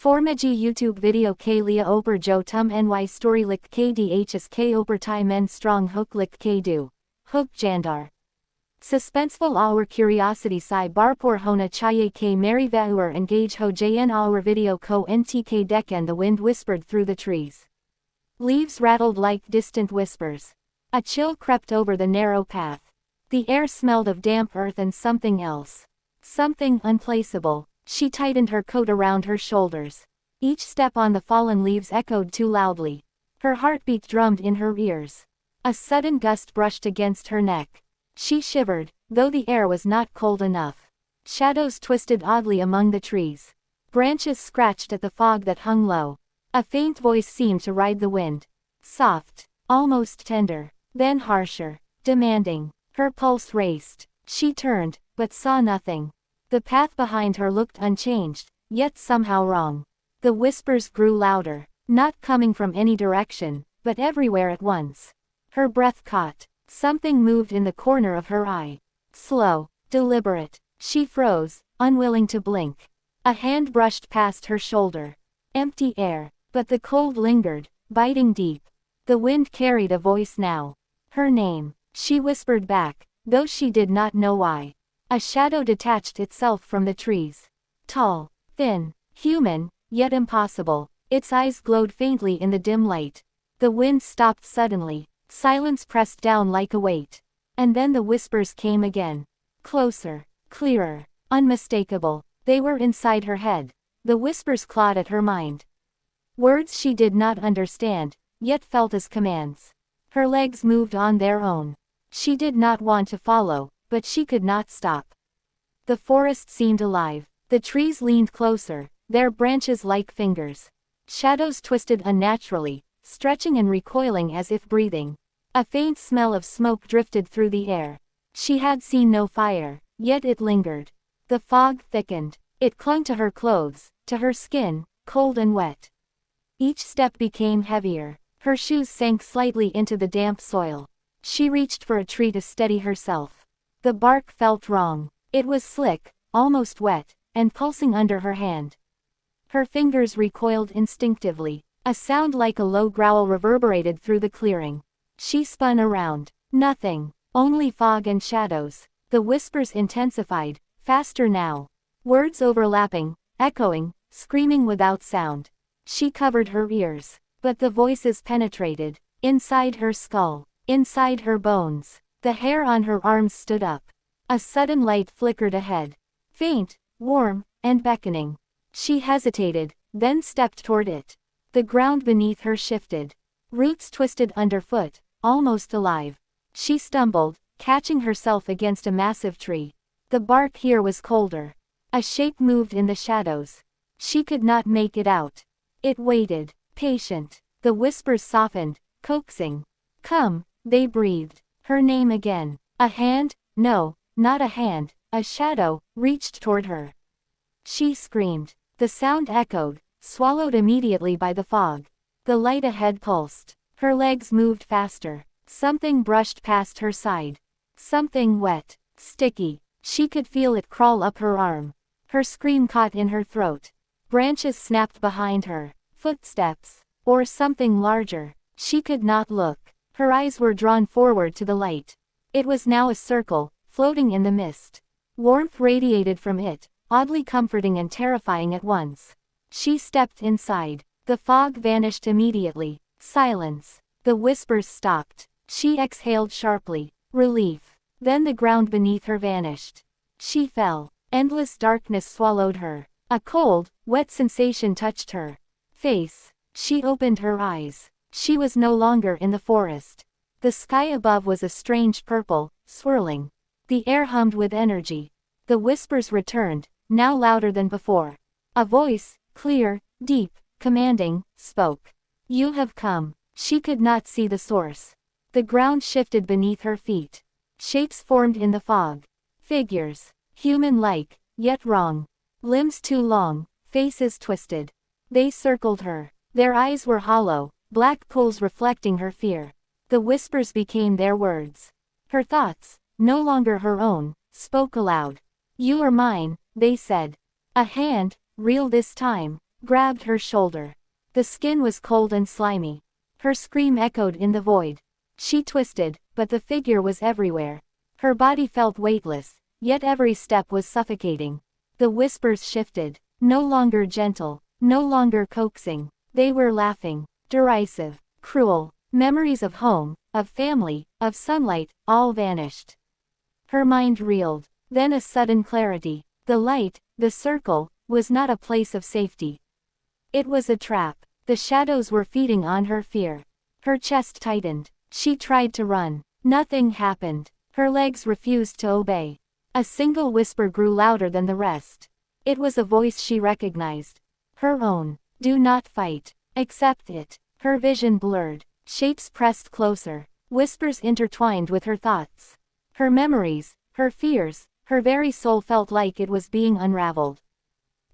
Formagi YouTube video k lia oper jo tum ny story lik kdhs k oper tai men strong hook lik k do. Hook jandar. Suspenseful our curiosity si barpor hona chaye k mary vaur engage ho jn our video ko ntk deck and the wind whispered through the trees. Leaves rattled like distant whispers. A chill crept over the narrow path. The air smelled of damp earth and something else. Something unplaceable. She tightened her coat around her shoulders. Each step on the fallen leaves echoed too loudly. Her heartbeat drummed in her ears. A sudden gust brushed against her neck. She shivered, though the air was not cold enough. Shadows twisted oddly among the trees. Branches scratched at the fog that hung low. A faint voice seemed to ride the wind. Soft, almost tender, then harsher, demanding. Her pulse raced. She turned, but saw nothing. The path behind her looked unchanged, yet somehow wrong. The whispers grew louder, not coming from any direction, but everywhere at once. Her breath caught. Something moved in the corner of her eye. Slow, deliberate. She froze, unwilling to blink. A hand brushed past her shoulder. Empty air, but the cold lingered, biting deep. The wind carried a voice now. Her name, she whispered back, though she did not know why. A shadow detached itself from the trees. Tall, thin, human, yet impossible. Its eyes glowed faintly in the dim light. The wind stopped suddenly. Silence pressed down like a weight. And then the whispers came again. Closer, clearer, unmistakable. They were inside her head. The whispers clawed at her mind. Words she did not understand, yet felt as commands. Her legs moved on their own. She did not want to follow, but she could not stop. The forest seemed alive. The trees leaned closer, their branches like fingers. Shadows twisted unnaturally, stretching and recoiling as if breathing. A faint smell of smoke drifted through the air. She had seen no fire, yet it lingered. The fog thickened. It clung to her clothes, to her skin, cold and wet. Each step became heavier. Her shoes sank slightly into the damp soil. She reached for a tree to steady herself. The bark felt wrong. It was slick, almost wet, and pulsing under her hand. Her fingers recoiled instinctively. A sound like a low growl reverberated through the clearing. She spun around. Nothing. Only fog and shadows. The whispers intensified, faster now. Words overlapping, echoing, screaming without sound. She covered her ears. But the voices penetrated. Inside her skull. Inside her bones. The hair on her arms stood up. A sudden light flickered ahead. Faint, warm, and beckoning. She hesitated, then stepped toward it. The ground beneath her shifted. Roots twisted underfoot, almost alive. She stumbled, catching herself against a massive tree. The bark here was colder. A shape moved in the shadows. She could not make it out. It waited, patient. The whispers softened, coaxing. Come, they breathed. Her name again. A hand, no, not a hand, a shadow, reached toward her. She screamed. The sound echoed, swallowed immediately by the fog. The light ahead pulsed. Her legs moved faster. Something brushed past her side. Something wet, sticky. She could feel it crawl up her arm. Her scream caught in her throat. Branches snapped behind her. Footsteps. Or something larger. She could not look. Her eyes were drawn forward to the light. It was now a circle, floating in the mist. Warmth radiated from it, oddly comforting and terrifying at once. She stepped inside. The fog vanished immediately. Silence. The whispers stopped. She exhaled sharply. Relief. Then the ground beneath her vanished. She fell. Endless darkness swallowed her. A cold, wet sensation touched her face. She opened her eyes. She was no longer in the forest. The sky above was a strange purple, swirling. The air hummed with energy. The whispers returned, now louder than before. A voice, clear, deep, commanding, spoke. You have come. She could not see the source. The ground shifted beneath her feet. Shapes formed in the fog. Figures. Human-like, yet wrong. Limbs too long, faces twisted. They circled her. Their eyes were hollow, black pools reflecting her fear. The whispers became their words. Her thoughts, no longer her own, spoke aloud. You are mine, they said. A hand, real this time, grabbed her shoulder. The skin was cold and slimy. Her scream echoed in the void. She twisted, but the figure was everywhere. Her body felt weightless, yet every step was suffocating. The whispers shifted, no longer gentle, no longer coaxing. They were laughing, derisive, cruel. Memories of home, of family, of sunlight, all vanished. Her mind reeled. Then a sudden clarity. The light, the circle, was not a place of safety. It was a trap. The shadows were feeding on her fear. Her chest tightened. She tried to run. Nothing happened. Her legs refused to obey. A single whisper grew louder than the rest. It was a voice she recognized. Her own. Do not fight. Accept it. Her vision blurred. Shapes pressed closer. Whispers intertwined with her thoughts. Her memories, her fears, her very soul felt like it was being unraveled.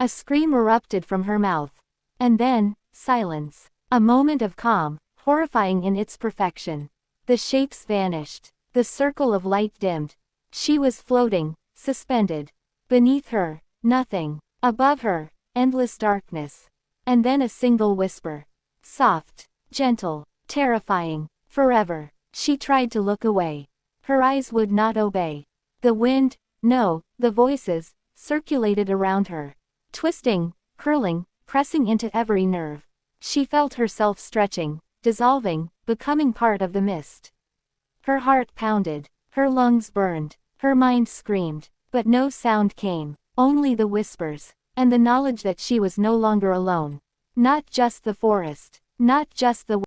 A scream erupted from her mouth. And then, silence. A moment of calm, horrifying in its perfection. The shapes vanished. The circle of light dimmed. She was floating, suspended. Beneath her, nothing. Above her, endless darkness. And then a single whisper. Soft, gentle, terrifying. Forever. She tried to look away. Her eyes would not obey. The wind, no, the voices, circulated around her. Twisting, curling, pressing into every nerve. She felt herself stretching, dissolving, becoming part of the mist. Her heart pounded. Her lungs burned. Her mind screamed. But no sound came. Only the whispers. And the knowledge that she was no longer alone. Not just the forest. Not just the